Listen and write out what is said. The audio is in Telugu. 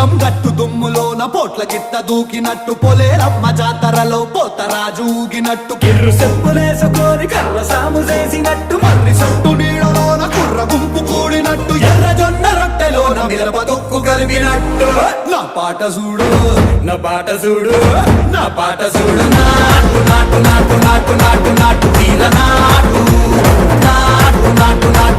పొలం గట్టు దుమ్ములోన పోట్ల గిట్ట దూకినట్టు పొలేరమ్మ జాతరలో పోతరాజు ఊగినట్టు కిర్రు చెప్పులేసుకొని కర్ర సాము చేసినట్టు మర్రి సొట్టు నీడలోన కుర్ర గుంపు కూడినట్టు ఎర్ర జొన్న రొట్టెలోన మిరప తొక్కు కలిపినట్టు నా పాట చూడు నా పాట చూడు నా పాట చూడు నాటు నాటు నాటు నాటు నాటు నాటు తీర నాటు నాటు నాటు నాటు